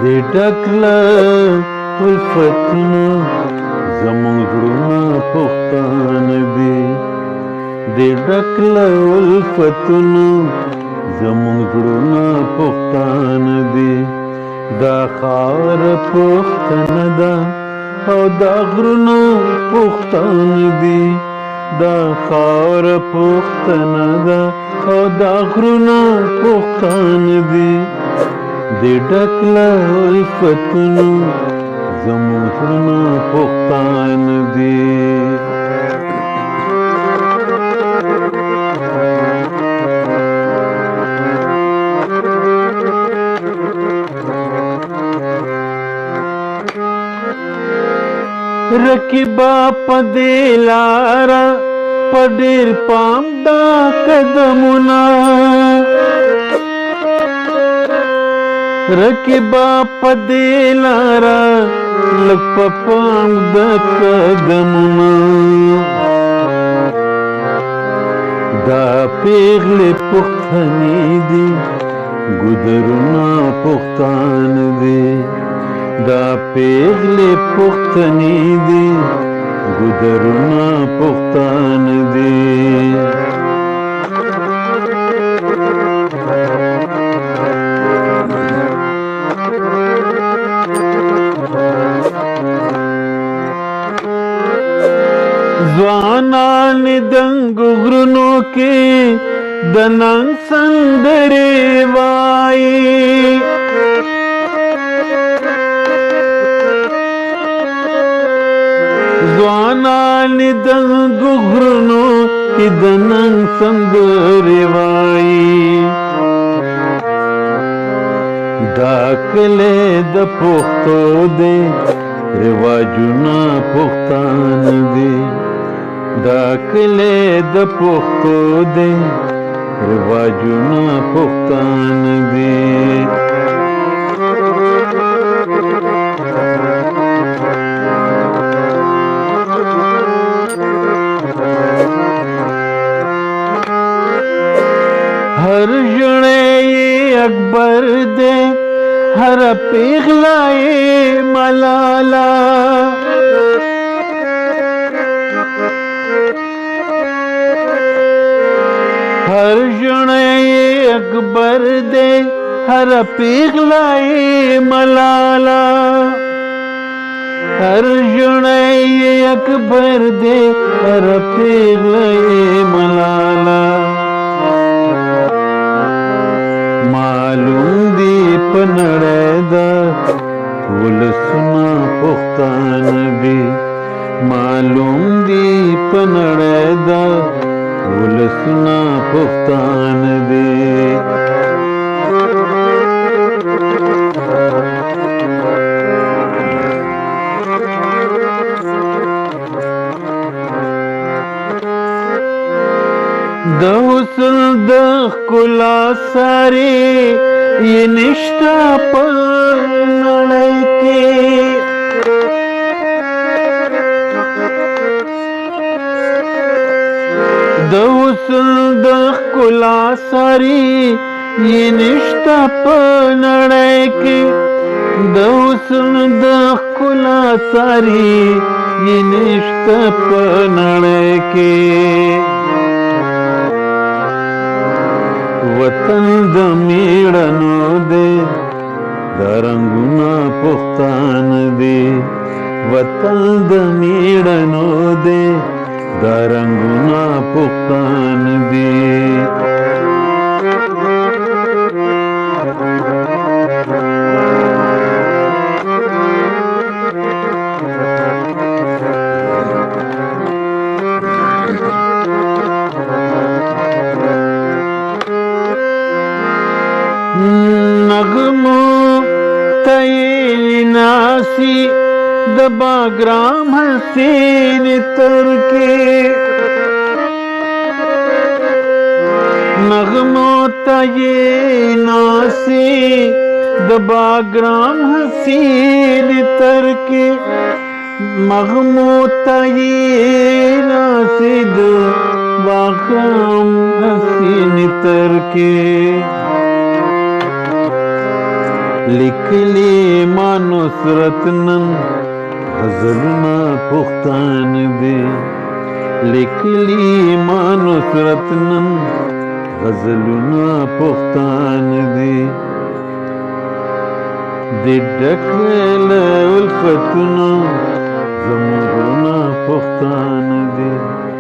دې ډکله الفتونو زموږ زړونه پښتانه دي دې ډکله الفتونو زموږ زړونه پښتانه دي دا خاوره پښتنه ده او دا غرونه پښتانه دي دا خاوره پښتنه ده او دا غرونه پښتانه دي دې ډکله الفتونو زموږ زړونه پښتانه دي رکیبا په دې لاره په ډېر پام دا قدمونه رکیبا په دې لاره لږ په پام د قدمونه دا پیغلې پښتنې دي ګودرونه پښتانه دي دا پیغلې پښتنې دي ګودرونه پښتانه دي ځوانان دنګو غرونو کې د ننګ سندرې وایي ځوانان دنګو غرونو کې د ننګ سندرې وایي دا کلی د پښتو دی رواجونه پښتانه دي دا کلی د پښتو دی رواجونه پښتانه دي हर जणे अकबर दे हर पिघलाए मलाला हर जणे अकबर दे हर पिघलाए मलाला हर जणे अकबर दे हर पिघलाए मलाला معلوم دی پنړی دا ولسونه پښتانه دي معلوم دی پنړی دا ولسونه پښتانه دي د حسن د ښکلا سارې یې نشته په نړۍ کې د حسن د ښکلا سارې یې نشته په نړۍ کې د حسن د ښکلا سارې یې نشته په نړۍ کې وطن د میړنو دی دا رنګونه پښتانه دي وطن د میړنو دی دا رنګونه پښتانه دي नगमो तैली नासी दबा ग्राम हसीन तर के नगमो तये नासी दबा ग्राम हसीन तर के मगमो तये नासी दबा ग्राम हसीन तर के लिखली मानुस रत्नन गजलना पुख्तान दे, लिखली मानुस रत्नन गजलना पुख्तान दे, दिडकल उल्फतना जमुना पुख्तान दे।